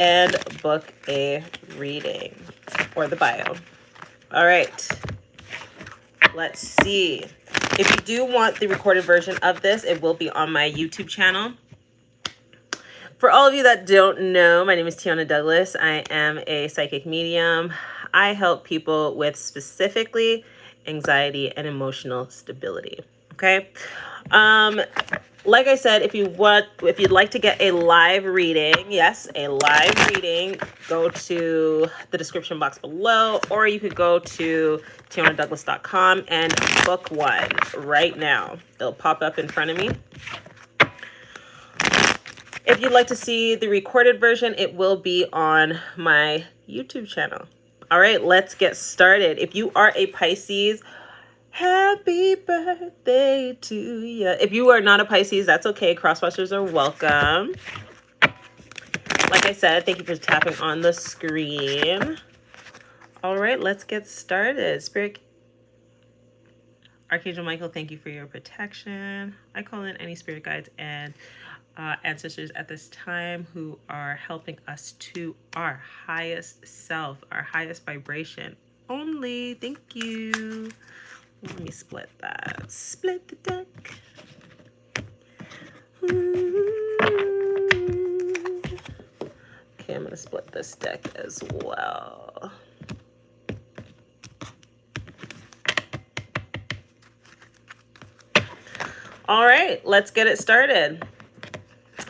and book a reading or the bio. All right. Let's see. If you do want the recorded version of this, it will be on my YouTube channel. For all of you that don't know, my name is Teona Douglas. I am a psychic medium. I help people with specifically anxiety and emotional stability. Okay. Like I said, if you'd like to get a live reading, yes, a live reading, go to the description box below, or you could go to teonadouglas.com and book one right now. They'll pop up in front of me. If you'd like to see the recorded version, it will be on my YouTube channel. All right, let's get started. If you are a Pisces, happy birthday to you. If you are not a Pisces, that's okay. Crosswatchers are welcome. Like I said, thank you for tapping on the screen. All right, let's get started. Spirit Archangel Michael, thank you for your protection. I call in any spirit guides and ancestors at this time who are helping us to our highest self, our highest vibration only. Thank you. Let me split that. Split the deck. Okay, I'm going to split this deck as well. All right, let's get it started.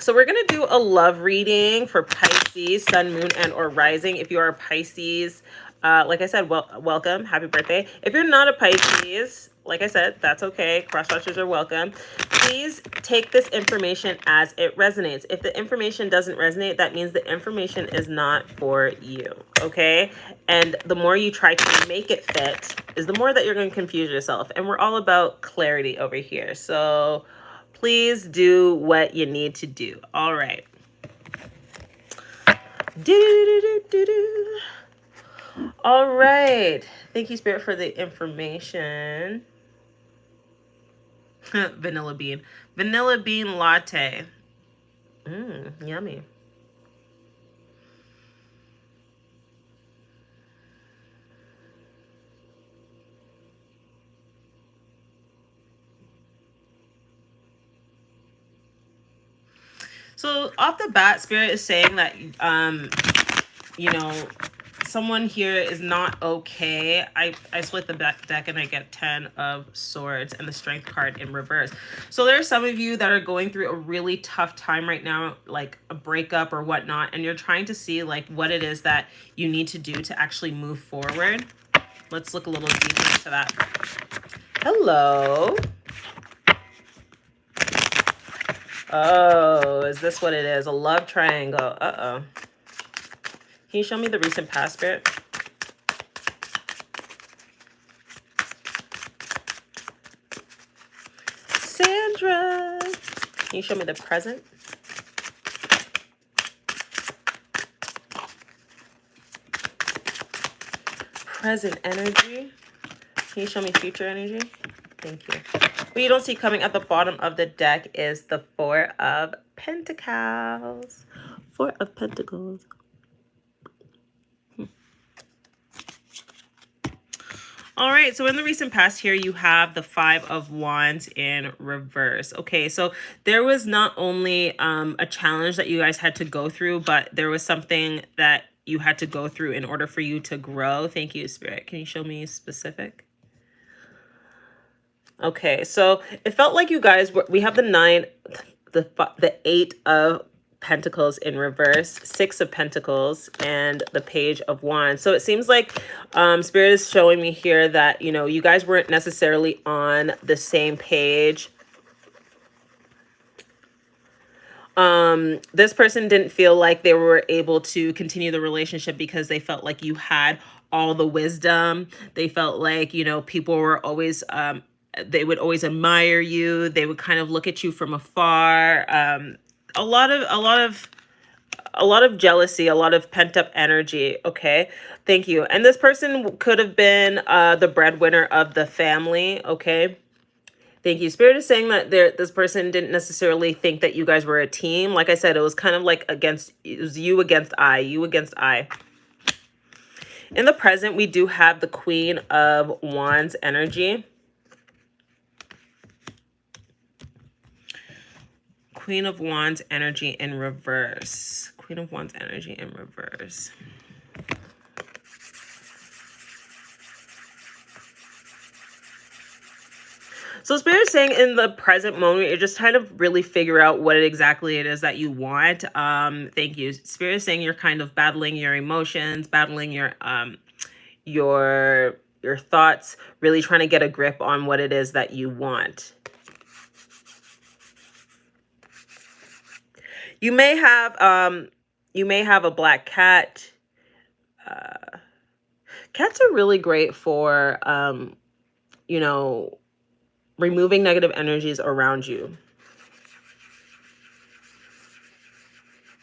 So we're going to do a love reading for Pisces, Sun, Moon, and or Rising. If you are a Pisces, like I said, welcome. Happy birthday. If you're not a Pisces, like I said, that's okay. Crosswatchers are welcome. Please take this information as it resonates. If the information doesn't resonate, that means the information is not for you, okay? And the more you try to make it fit is the more that you're going to confuse yourself. And we're all about clarity over here. So please do what you need to do. All right. All right. Thank you, Spirit, for the information. Vanilla bean. Vanilla bean latte. Yummy. So off the bat, Spirit is saying that, you know, someone here is not okay. I split the deck and I get 10 of Swords and the Strength card in reverse. So there are some of you that are going through a really tough time right now, like a breakup or whatnot, and you're trying to see like what it is that you need to do to actually move forward. Let's look a little deeper into that. Hello. Oh, is this what it is? A love triangle. Uh-oh. Can you show me the recent past, Spirit? Sandra. Can you show me the present? Present energy. Can you show me future energy? Thank you. What you don't see coming at the bottom of the deck is the Four of Pentacles. Four of Pentacles. All right, so in the recent past here, you have the Five of Wands in reverse. Okay, so there was not only a challenge that you guys had to go through, but there was something that you had to go through in order for you to grow. Thank you, Spirit. Can you show me specific? Okay, so it felt like you guys were, we have the Eight of Pentacles in reverse, Six of Pentacles, and the Page of Wands. So it seems like Spirit is showing me here that, you know, you guys weren't necessarily on the same page. This person didn't feel like they were able to continue the relationship because they felt like you had all the wisdom. They felt like, you know, people were always, they would always admire you. They would kind of look at you from afar. A lot of jealousy, a lot of pent up energy. Okay. Thank you. And this person could have been the breadwinner of the family. Okay. Thank you. Spirit is saying that this person didn't necessarily think that you guys were a team. Like I said, it was kind of like it was you against I, you against I. In the present, we do have the Queen of Wands energy. Queen of Wands energy in reverse. Queen of Wands energy in reverse. So Spirit is saying in the present moment, you're just trying to really figure out what exactly it is that you want. Thank you. Spirit is saying you're kind of battling your emotions, battling your thoughts, really trying to get a grip on what it is that you want. You may have a black cat. Cats are really great for you know, removing negative energies around you.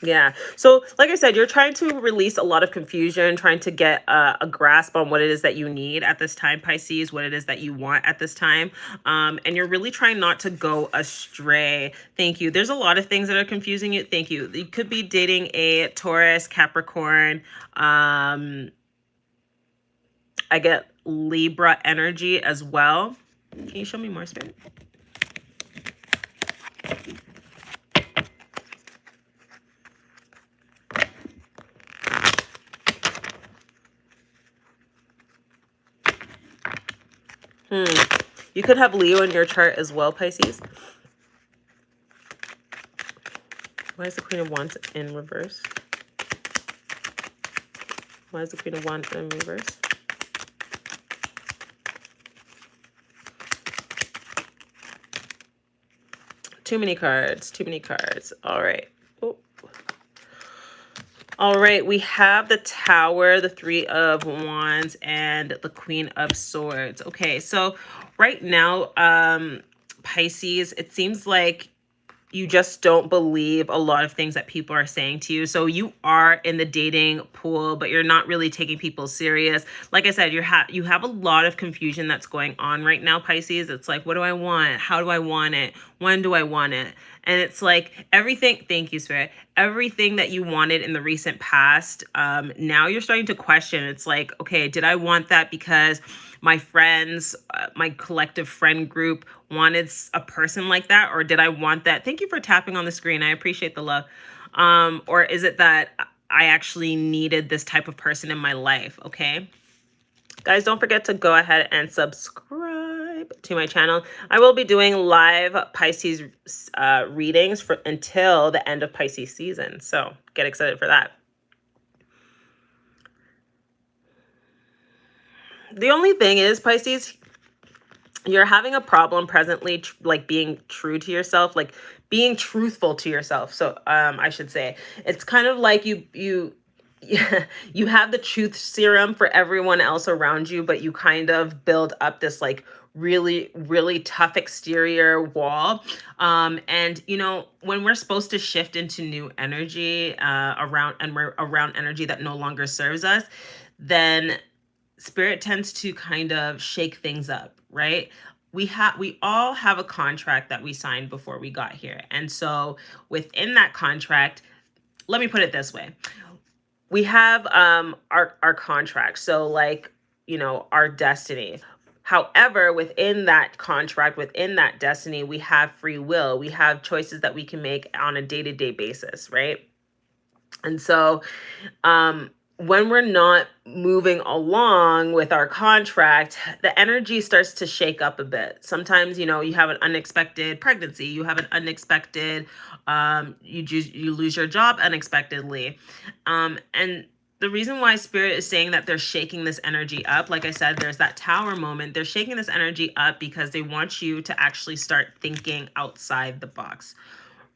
Yeah. So like I said, you're trying to release a lot of confusion, trying to get a grasp on what it is that you need at this time, Pisces, what it is that you want at this time. And you're really trying not to go astray. Thank you. There's a lot of things that are confusing you. Thank you. You could be dating a Taurus, Capricorn. I get Libra energy as well. Can you show me more, Spirit? You could have Leo in your chart as well, Pisces. Why is the Queen of Wands in reverse? Why is the Queen of Wands in reverse? Too many cards. Too many cards. All right. Oh. All right. We have the Tower, the Three of Wands, and the Queen of Swords. Okay. So right now, Pisces, it seems like you just don't believe a lot of things that people are saying to you. So you are in the dating pool, but you're not really taking people serious. Like I said, you have a lot of confusion that's going on right now, Pisces. It's like, what do I want? How do I want it? When do I want it? And it's like everything, thank you, Spirit, everything that you wanted in the recent past, now you're starting to question. It's like, okay, did I want that because my friends, my collective friend group wanted a person like that? Or did I want that? Thank you for tapping on the screen. I appreciate the love. Or is it that I actually needed this type of person in my life? Okay. Guys, don't forget to go ahead and subscribe to my channel. I will be doing live Pisces readings until the end of Pisces season. So get excited for that. The only thing is, Pisces, you're having a problem presently, like being true to yourself, like being truthful to yourself. So I should say it's kind of like you you have the truth serum for everyone else around you, but you kind of build up this like really, really tough exterior wall. And you know, when we're supposed to shift into new energy we're around energy that no longer serves us, then Spirit tends to kind of shake things up, right? We all have a contract that we signed before we got here. And so within that contract, let me put it this way. We have our contract. So like, you know, our destiny. However, within that contract, within that destiny, we have free will. We have choices that we can make on a day-to-day basis, right? And so when we're not moving along with our contract, the energy starts to shake up a bit. Sometimes, you know, you have an unexpected pregnancy, you have an unexpected, you lose your job unexpectedly. And the reason why Spirit is saying that they're shaking this energy up, like I said, there's that Tower moment. They're shaking this energy up because they want you to actually start thinking outside the box,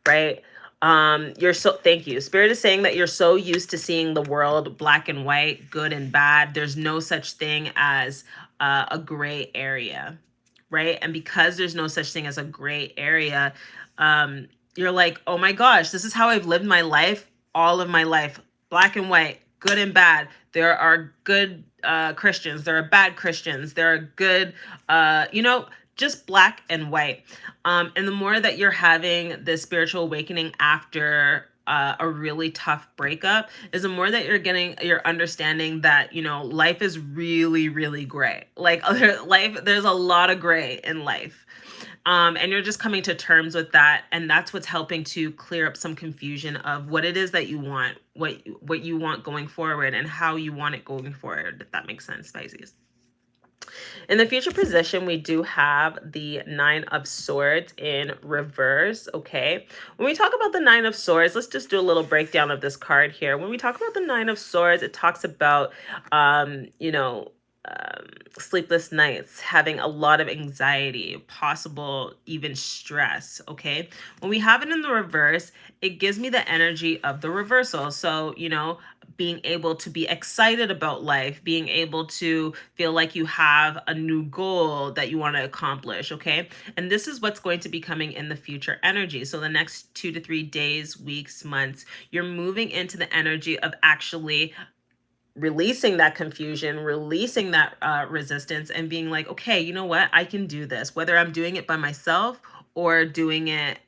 right? Thank you. Spirit is saying that you're so used to seeing the world black and white, good and bad. There's no such thing as a gray area, right? And because there's no such thing as a gray area, you're like, oh my gosh, this is how I've lived my life, all of my life, black and white, good and bad. There are good Christians, there are bad Christians, there are good, you know, just black and white. And the more that you're having this spiritual awakening after a really tough breakup, is the more that you're understanding that, you know, life is really, really gray. Like there's a lot of gray in life. And you're just coming to terms with that, and that's what's helping to clear up some confusion of what it is that you want, what you want going forward, and how you want it going forward, if that makes sense, Pisces. In the future position, we do have the Nine of Swords in reverse, okay? When we talk about the Nine of Swords, let's just do a little breakdown of this card here. When we talk about the Nine of Swords, it talks about, you know, sleepless nights, having a lot of anxiety, possible even stress, okay? When we have it in the reverse, it gives me the energy of the reversal. So, you know, being able to be excited about life, being able to feel like you have a new goal that you want to accomplish, okay? And this is what's going to be coming in the future energy. So the next 2 to 3 days, weeks, months, you're moving into the energy of actually releasing that confusion, releasing that resistance, and being like, okay, you know what? I can do this, whether I'm doing it by myself or doing it,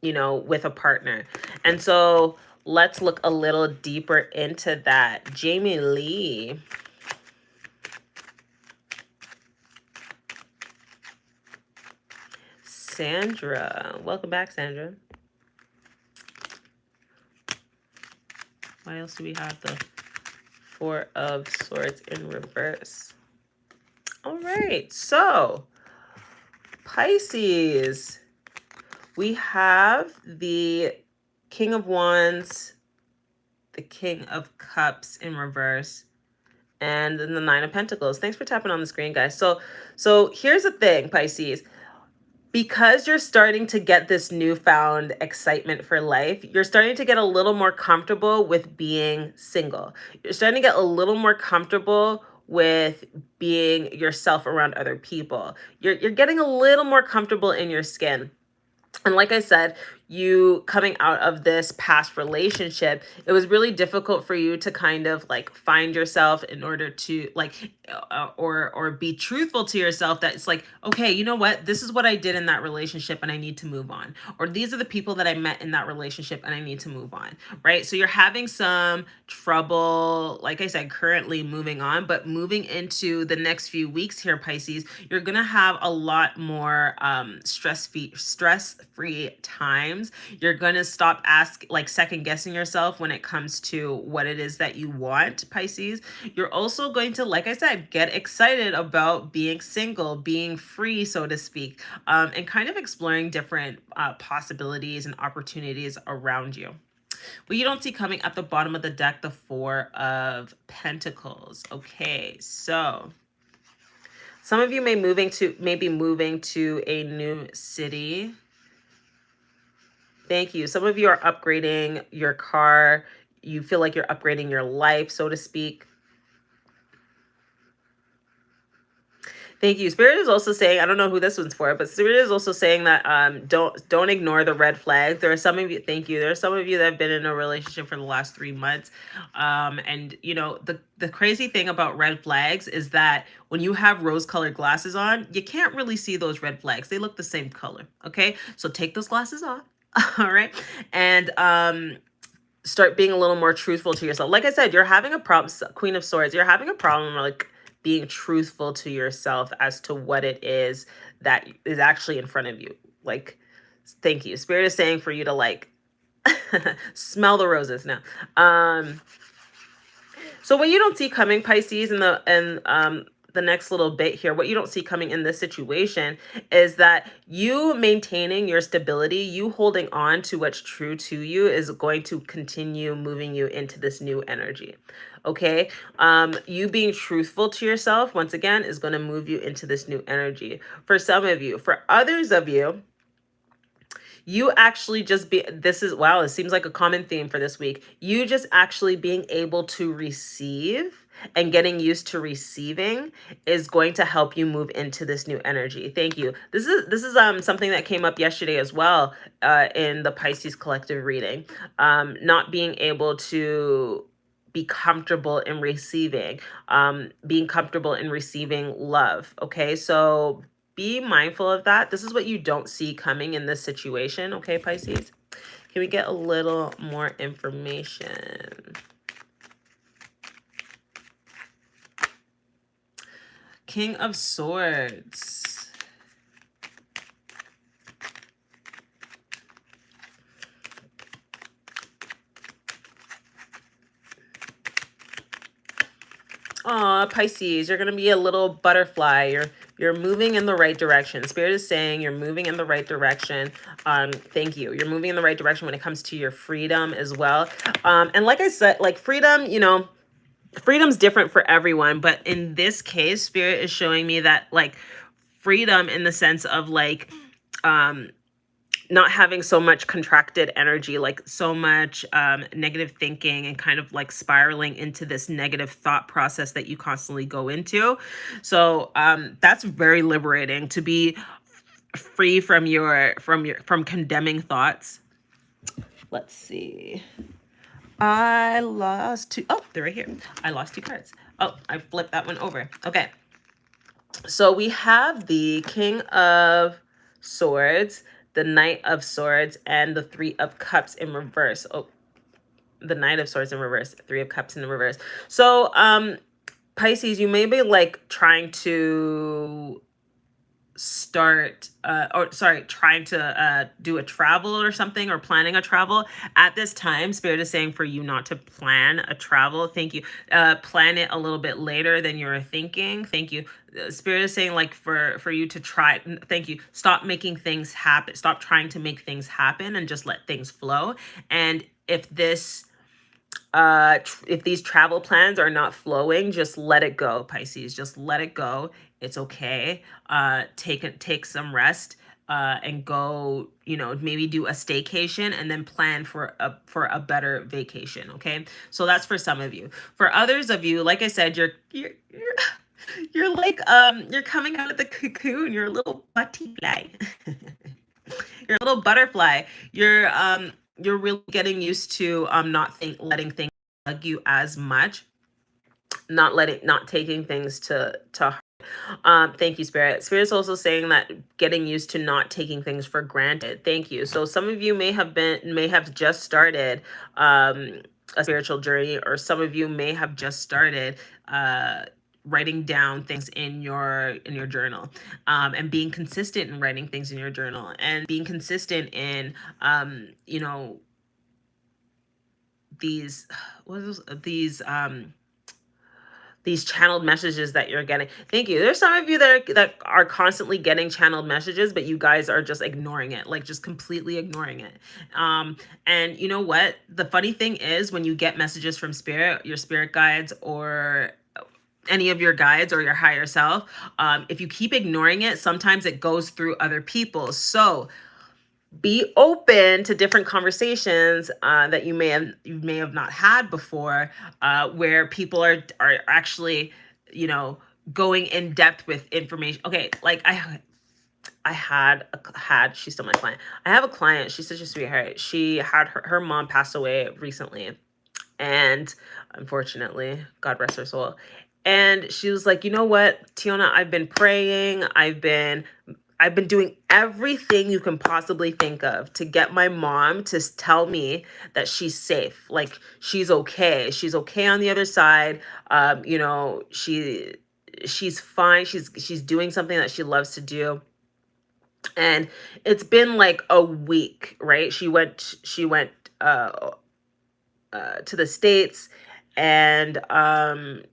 you know, with a partner. And so let's look a little deeper into that. Jamie Lee. Sandra. Welcome back, Sandra. Why else do we have the Four of Swords in reverse? All right, so Pisces, we have the King of Wands, the King of Cups in reverse, and then the Nine of Pentacles. Thanks for tapping on the screen, guys. So here's the thing, Pisces. Because you're starting to get this newfound excitement for life, you're starting to get a little more comfortable with being single. You're starting to get a little more comfortable with being yourself around other people. You're getting a little more comfortable in your skin. And like I said, you coming out of this past relationship, it was really difficult for you to kind of like find yourself in order to like, or be truthful to yourself that it's like, okay, you know what? This is what I did in that relationship and I need to move on. Or these are the people that I met in that relationship and I need to move on, right? So you're having some trouble, like I said, currently moving on, but moving into the next few weeks here, Pisces, you're going to have a lot more stress-free time. You're going to stop second guessing yourself when it comes to what it is that you want, Pisces. You're also going to, like I said, get excited about being single, being free, so to speak, and kind of exploring different possibilities and opportunities around you. What you don't see coming at the bottom of the deck, the Four of Pentacles. Okay, so some of you may be moving to a new city. Thank you. Some of you are upgrading your car. You feel like you're upgrading your life, so to speak. Thank you. Spirit is also saying, I don't know who this one's for, but Spirit is also saying that don't ignore the red flags. There are some of you, thank you. There are some of you that have been in a relationship for the last 3 months. And you know, the crazy thing about red flags is that when you have rose-colored glasses on, you can't really see those red flags. They look the same color. Okay. So take those glasses off. All right. And start being a little more truthful to yourself. Like I said, you're having a problem, Queen of Swords, you're having a problem like being truthful to yourself as to what it is that is actually in front of you. Like, thank you. Spirit is saying for you to like smell the roses now. So what you don't see coming, Pisces, in the next little bit here, what you don't see coming in this situation is that you maintaining your stability, you holding on to what's true to you is going to continue moving you into this new energy. Okay. You being truthful to yourself, once again, is going to move you into this new energy. For some of you, for others of you, you actually just wow, it seems like a common theme for this week. You just actually being able to receive and getting used to receiving is going to help you move into this new energy. Thank you. This is something that came up yesterday as well in the Pisces collective reading. Not being able to be comfortable in receiving, being comfortable in receiving love. Okay, so be mindful of that. This is what you don't see coming in this situation, okay, Pisces? Can we get a little more information? King of Swords. Aw, Pisces, you're going to be a little butterfly. You're moving in the right direction. Spirit is saying you're moving in the right direction. Thank you. You're moving in the right direction when it comes to your freedom as well. And like I said, like freedom, you know, freedom's different for everyone. But in this case, Spirit is showing me that like freedom in the sense of like, not having so much contracted energy, like so much negative thinking and kind of like spiraling into this negative thought process that you constantly go into. So that's very liberating to be free from from condemning thoughts. Let's see. I lost two. Oh, they're right here. I lost two cards. Oh, I flipped that one over. Okay. So we have the King of Swords, the Knight of Swords, and the Three of Cups in reverse. Oh, the Knight of Swords in reverse, Three of Cups in the reverse. So, Pisces, you may be like trying to trying to do a travel or something, or planning a travel at this time. Spirit is saying for you not to plan a travel. Thank you. Plan it a little bit later than you were thinking. Thank you. Spirit is saying like for you to try. Thank you. Stop making things happen. Stop trying to make things happen and just let things flow. And if if these travel plans are not flowing, just let it go, Pisces. Just let it go. It's okay. Take some rest, and go, you know, maybe do a staycation and then plan for a better vacation. Okay. So that's for some of you. For others of you, like I said, you're like, you're coming out of the cocoon. You're a little butterfly. You're a little butterfly. You're really getting used to not letting things bug you as much, not taking things to heart. Thank you, Spirit. Spirit's also saying that getting used to not taking things for granted. Thank you. So some of you may have just started a spiritual journey, or some of you may have just started writing down things in your journal, and being consistent in writing things in your journal, and being consistent in you know, these what are these channeled messages that you're getting. Thank you. There's some of you that are constantly getting channeled messages, but you guys are just ignoring it, like just completely ignoring it. And you know what? The funny thing is, when you get messages from spirit, your spirit guides, or any of your guides or your higher self, if you keep ignoring it, sometimes it goes through other people. So be open to different conversations that you may have not had before, where people are actually, you know, going in depth with information. Okay, like she's still my client. I have a client. She's such a sweetheart. She had her mom passed away recently, and unfortunately, God rest her soul. And she was like, you know what, Teona, I've been praying. I've been doing everything you can possibly think of to get my mom to tell me that she's safe. Like she's okay. She's okay on the other side. You know, she's fine. She's doing something that she loves to do. And it's been like a week, right? She went to the States, and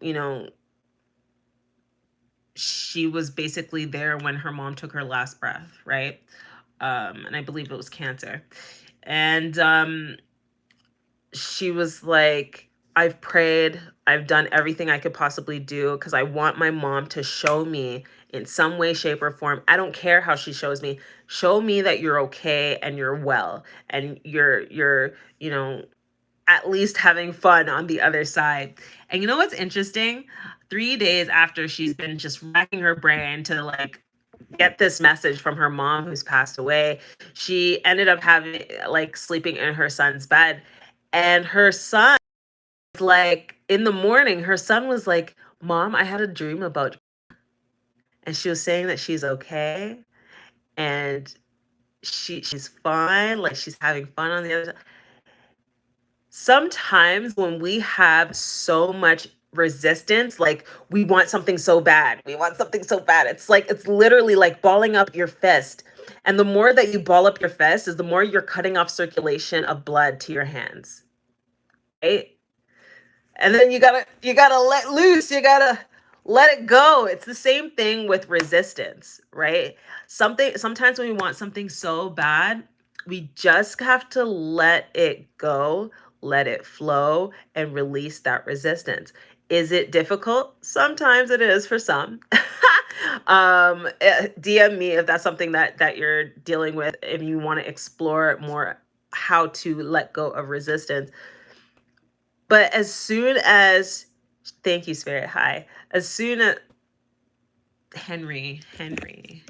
you know, she was basically there when her mom took her last breath, right? And I believe it was cancer. And she was like, I've prayed, I've done everything I could possibly do, because I want my mom to show me in some way, shape, or form. I don't care how she shows me. Show me that you're okay and you're well, and you're you know, at least having fun on the other side. And you know what's interesting? 3 days after she's been just racking her brain to like get this message from her mom who's passed away, she ended up having like sleeping in her son's bed. And her son, like in the morning, her son was like, Mom, I had a dream about you. and she was saying that she's okay, and she's fine, like she's having fun on the other side. Sometimes when we have so much resistance, like we want something so bad, we want something so bad. It's like it's literally like balling up your fist. And the more that you ball up your fist is the more you're cutting off circulation of blood to your hands, right? And then you gotta let loose, you gotta let it go. It's the same thing with resistance, right? Sometimes when we want something so bad, we just have to let it go, let it flow, and release that resistance. Is it difficult? Sometimes it is for some. DM me if that's something that you're dealing with, if you want to explore more how to let go of resistance. But as soon as, thank you, Spirit. Hi. As soon as Henry, Henry.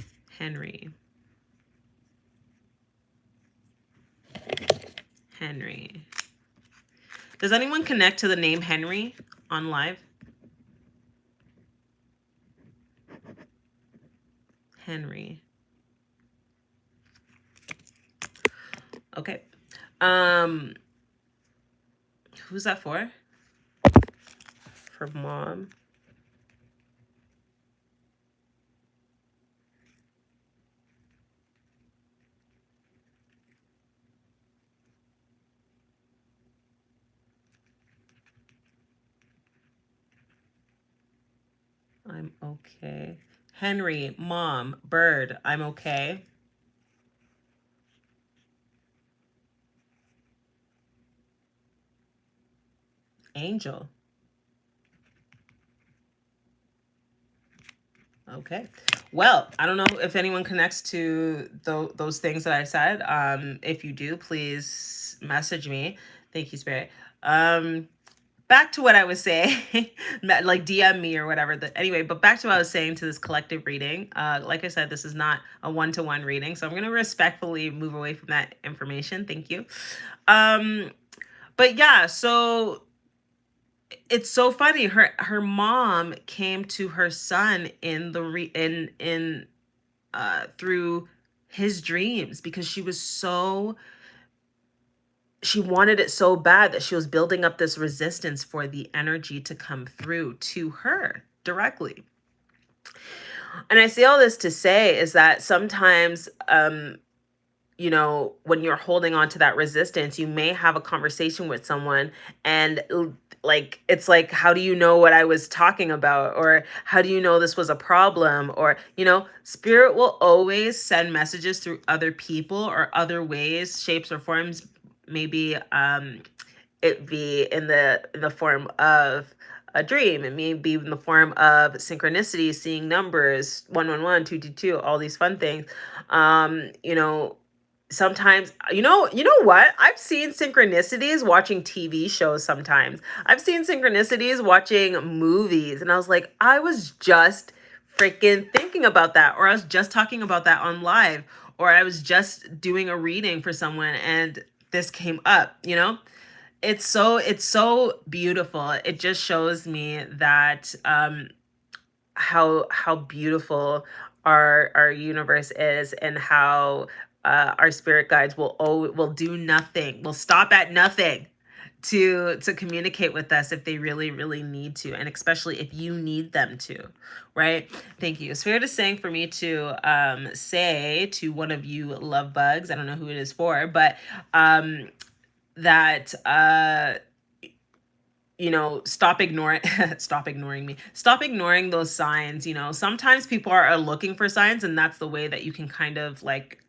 Does anyone connect to the name Henry on live? Henry. Okay. Who's that for? For mom. I'm okay. Henry, mom, bird, I'm okay. Angel. Okay. Well, I don't know if anyone connects to those things that I said. If you do, please message me. Thank you, Spirit. Back to what I was saying, like DM me or whatever. Anyway, but back to what I was saying to this collective reading. Like I said, this is not a one-to-one reading, so I'm going to respectfully move away from that information. Thank you. But yeah, so it's so funny. Her mom came to her son in the in through his dreams because she wanted it so bad that she was building up this resistance for the energy to come through to her directly. And I say all this to say is that sometimes, when you're holding on to that resistance, you may have a conversation with someone and like, it's like, how do you know what I was talking about? Or how do you know this was a problem? Or, spirit will always send messages through other people or other ways, shapes or forms. Maybe it be in the form of a dream. It may be in the form of synchronicity, seeing numbers, 111, 222, all these fun things. Sometimes, what? I've seen synchronicities watching TV shows sometimes. I've seen synchronicities watching movies, and I was like, I was just freaking thinking about that, or I was just talking about that on live, or I was just doing a reading for someone and this came up, it's so beautiful. It just shows me that how beautiful our universe is, and how our spirit guides will do nothing, will stop at nothing to communicate with us if they really really need to, and especially if you need them to, right? Thank you. Spirit is saying for me to say to one of you love bugs, I don't know who it is for, but that stop ignoring stop ignoring me, stop ignoring those signs. Sometimes people are looking for signs, and that's the way that you can kind of like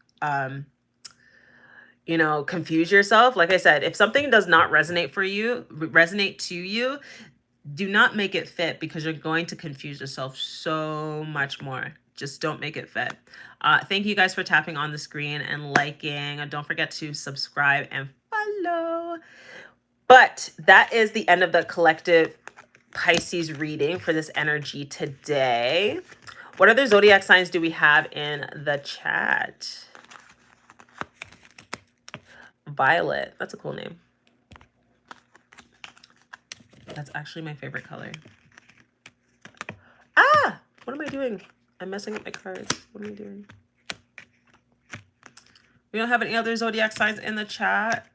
confuse yourself. Like I said, if something does not resonate to you, do not make it fit, because you're going to confuse yourself so much more. Just don't make it fit. Thank you guys for tapping on the screen and liking, and don't forget to subscribe and follow. But that is the end of the collective Pisces reading for this energy today. What other zodiac signs do we have in the chat? Violet. That's a cool name. That's actually my favorite color. Ah! What am I doing? I'm messing up my cards. What am I doing? We don't have any other zodiac signs in the chat.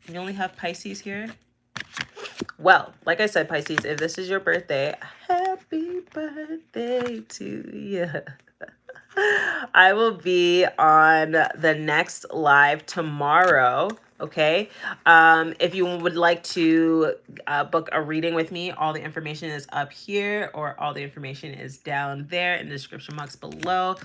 We only have Pisces here. Well, like I said, Pisces, if this is your birthday, happy birthday to you. I will be on the next live tomorrow. Okay. If you would like to book a reading with me, all the information is up here, or all the information is down there in the description box below.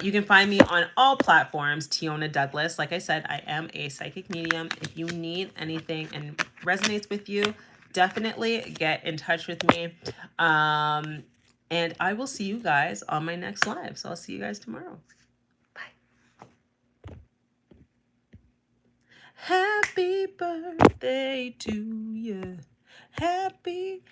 You can find me on all platforms, Teona Douglas. Like I said, I am a psychic medium. If you need anything and resonates with you, definitely get in touch with me. And I will see you guys on my next live. So I'll see you guys tomorrow. Bye. Happy birthday to you. Happy